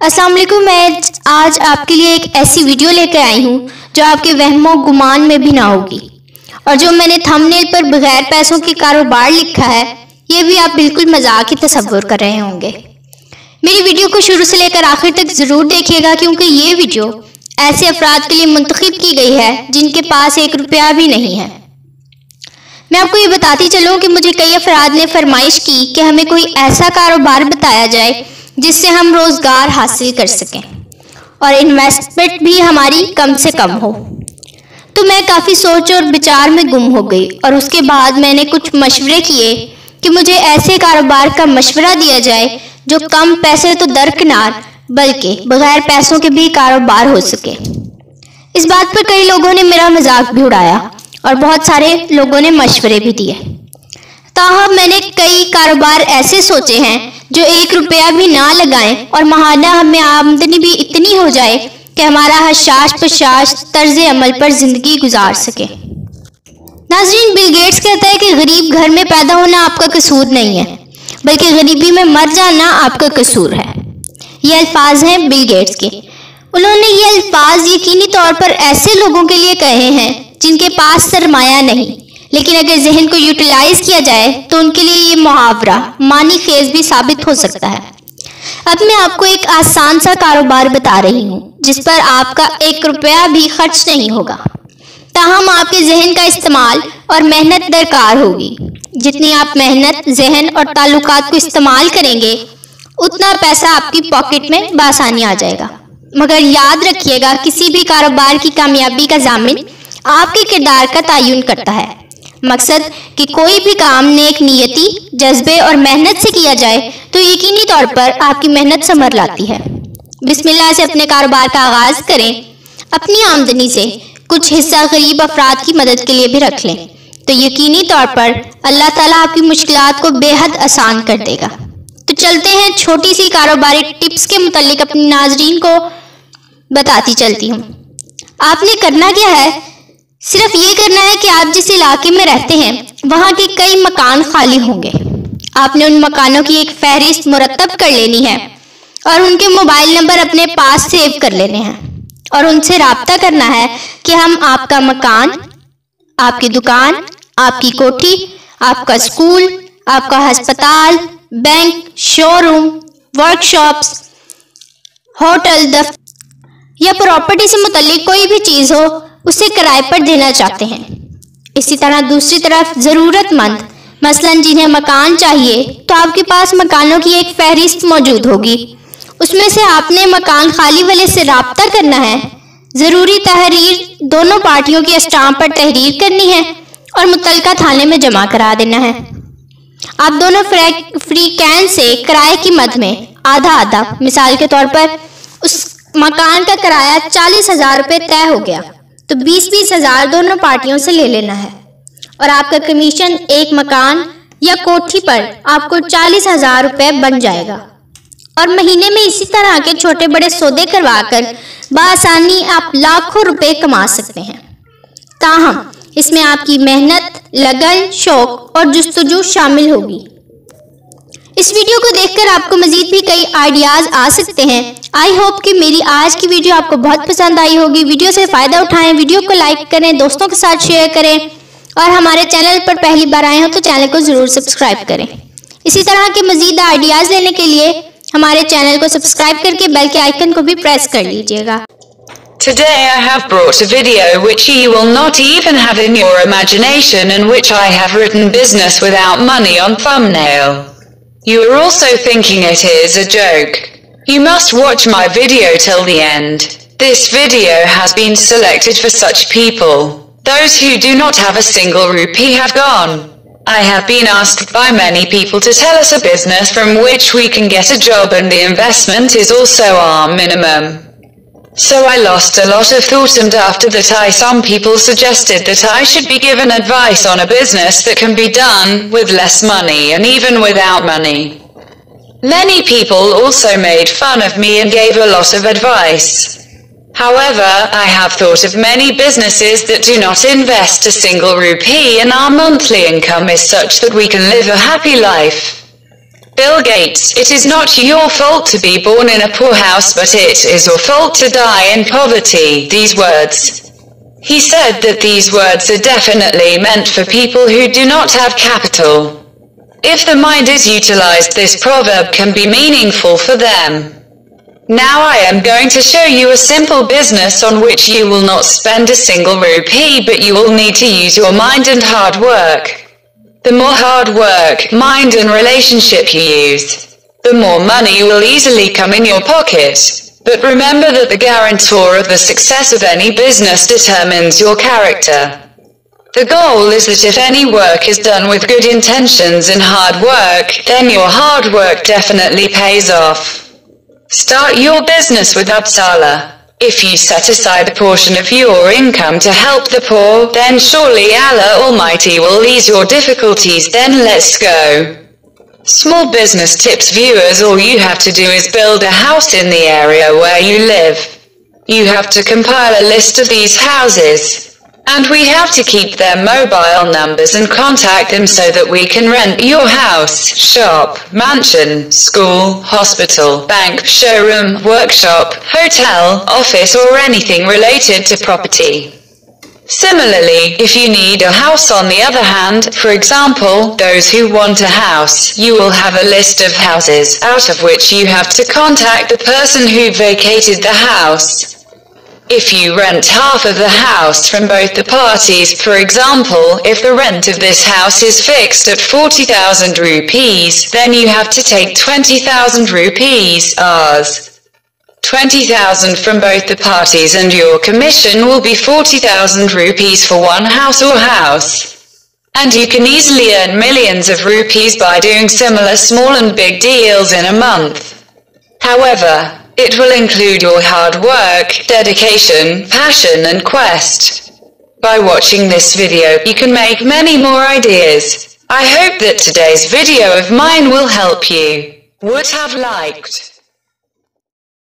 अस्सलाम वालेकुम। मैं आज आपके लिए एक ऐसी वीडियो लेकर आई हूँ जो आपके वहमो गुमान में भी ना होगी, और जो मैंने थंबनेल पर बगैर पैसों के कारोबार लिखा है ये भी आप बिल्कुल मजाक ही तसव्वुर कर रहे होंगे। मेरी वीडियो को शुरू से लेकर आखिर तक ज़रूर देखिएगा, क्योंकि ये वीडियो ऐसे अफराद के लिए मुंतखब की गई है जिनके पास 1 रुपया भी नहीं है। मैं आपको ये बताती चलूँ कि मुझे कई अफराद ने फरमाइश की कि हमें कोई ऐसा कारोबार बताया जाए जिससे हम रोज़गार हासिल कर सकें और इन्वेस्टमेंट भी हमारी कम से कम हो। तो मैं काफ़ी सोच और विचार में गुम हो गई, और उसके बाद मैंने कुछ मशवरे किए कि मुझे ऐसे कारोबार का मशवरा दिया जाए जो कम पैसे तो दरकिनार बल्कि बगैर पैसों के भी कारोबार हो सके। इस बात पर कई लोगों ने मेरा मजाक भी उड़ाया और बहुत सारे लोगों ने मशवरे भी दिए। ताहम मैंने कई कारोबार ऐसे सोचे हैं जो 1 रुपया भी ना लगाएं और महाना हमें आमदनी भी इतनी हो जाए कि हमारा हशाश पशाश तर्ज अमल पर जिंदगी गुजार सके। नाज़रीन, बिल गेट्स कहता है कि गरीब घर में पैदा होना आपका कसूर नहीं है, बल्कि गरीबी में मर जाना आपका कसूर है। ये अल्फाज हैं बिल गेट्स के। उन्होंने ये अल्फाज यकीनी तौर पर ऐसे लोगों के लिए कहे हैं जिनके पास सरमाया नहीं, लेकिन अगर जहन को यूटिलाइज किया जाए तो उनके लिए ये मुहावरा मानी खेज भी साबित हो सकता है। अब मैं आपको एक आसान सा कारोबार बता रही हूँ जिस पर आपका 1 रुपया भी खर्च नहीं होगा, ताहम आपके जहन का इस्तेमाल और मेहनत दरकार होगी। जितनी आप मेहनत, जहन और ताल्लुकात को इस्तेमाल करेंगे उतना पैसा आपकी पॉकेट में बासानी आ जाएगा। मगर याद रखिएगा, किसी भी कारोबार की कामयाबी का जामिन आपके किरदार का तयन करता है। मकसद कि कोई भी काम नेक नियति, जज्बे और मेहनत से किया जाए तो यकीनी तौर पर आपकी मेहनत समर लाती है। बिस्मिल्लाह से अपने कारोबार का आगाज करें। अपनी आमदनी से कुछ हिस्सा गरीब अफराद की मदद के लिए भी रख लें तो यकीनी तौर पर अल्लाह ताला आपकी मुश्किलात को बेहद आसान कर देगा। तो चलते हैं छोटी सी कारोबारी टिप्स के मुतालिक अपनी नाजरीन को बताती चलती हूँ। आपने करना क्या है, सिर्फ ये करना है कि आप जिस इलाके में रहते हैं वहाँ के कई मकान खाली होंगे। आपने उन मकानों की एक फहरिस्त मुरतब कर लेनी है और उनके मोबाइल नंबर अपने पास सेव कर लेने हैं और उनसे राब्ता करना है कि हम आपका मकान, आपकी दुकान, आपकी कोठी, आपका स्कूल, आपका अस्पताल, बैंक, शोरूम, वर्कशॉप्स, होटल, दफ्तर या प्रॉपर्टी से मुतल्लिक कोई भी चीज़ हो उसे किराए पर देना चाहते हैं। इसी तरह दूसरी तरफ ज़रूरतमंद, मसलन जिन्हें मकान चाहिए, तो आपके पास मकानों की एक फहरिस्त मौजूद होगी। उसमें से आपने मकान खाली वाले से राब्ता करना है, ज़रूरी तहरीर दोनों पार्टियों की स्टाम्प पर तहरीर करनी है और मुतल्लिका थाने में जमा करा देना है। आप दोनों फ्रीकैन से किराए की मद में आधा आधा, मिसाल के तौर पर उस मकान का किराया 40,000 रुपये तय हो गया तो 20-20 हज़ार दोनों पार्टियों से ले लेना है और आपका कमीशन एक मकान या कोठी पर आपको 40,000 रुपये बन जाएगा। और महीने में इसी तरह के छोटे बड़े सौदे करवाकर बआसानी आप लाखों रुपए कमा सकते हैं। ताहम इसमें आपकी मेहनत, लगन, शौक और जुस्तजू शामिल होगी। इस वीडियो को देखकर आपको मजीद भी कई आइडियाज आ सकते हैं। आई होप कि मेरी आज की वीडियो आपको बहुत पसंद आई होगी। वीडियो से फ़ायदा उठाएं, वीडियो को लाइक करें, दोस्तों के साथ शेयर करें और हमारे चैनल पर पहली बार आए हो तो चैनल को ज़रूर सब्सक्राइब करें। इसी तरह के मजीद आइडियाज़ लेने के लिए हमारे चैनल को सब्सक्राइब करके बेल के आइकन को भी प्रेस कर लीजिएगा। Today I have brought a video which you will not even have in your imagination, and which I have written business without money on thumbnail. You are also thinking it is a joke. You must watch my video till the end. This video has been selected for such people. Those who do not have a single rupee have gone. I have been asked by many people to tell us a business from which we can get a job, and the investment is also our minimum. So I lost a lot of thought, and after that some people suggested that I should be given advice on a business that can be done with less money and even without money. Many people also made fun of me and gave a lot of advice. However, I have thought of many businesses that do not invest a single rupee, and our monthly income is such that we can live a happy life. Bill Gates, it is not your fault to be born in a poor house, but it is your fault to die in poverty. These words. He said that these words are definitely meant for people who do not have capital. If the mind is utilized, this proverb can be meaningful for them. Now I am going to show you a simple business on which you will not spend a single rupee, but you will need to use your mind and hard work. The more hard work, mind and relationship you use, the more money will easily come in your pocket. But remember that the guarantor of the success of any business determines your character. The goal is that if any work is done with good intentions and hard work, then your hard work definitely pays off. Start your business with Upsala. If you set aside a portion of your income to help the poor, then surely Allah Almighty will ease your difficulties. Then let's go. Small business tips viewers, all you have to do is build a house in the area where you live. You have to compile a list of these houses. And we have to keep their mobile numbers and contact them so that we can rent your house, shop, mansion, school, hospital, bank, showroom, workshop, hotel, office, or anything related to property. Similarly, if you need a house on the other hand, for example, those who want a house, you will have a list of houses, out of which you have to contact the person who vacated the house. If you rent half of the house from both the parties, for example, if the rent of this house is fixed at 40,000 rupees, then you have to take 20,000 rupees, Rs. 20,000 from both the parties, and your commission will be 40,000 rupees for one house or house. And you can easily earn millions of rupees by doing similar small and big deals in a month. However, it will include your hard work, dedication, passion and quest. By watching this video, you can make many more ideas. I hope that today's video of mine will help you. Would have liked.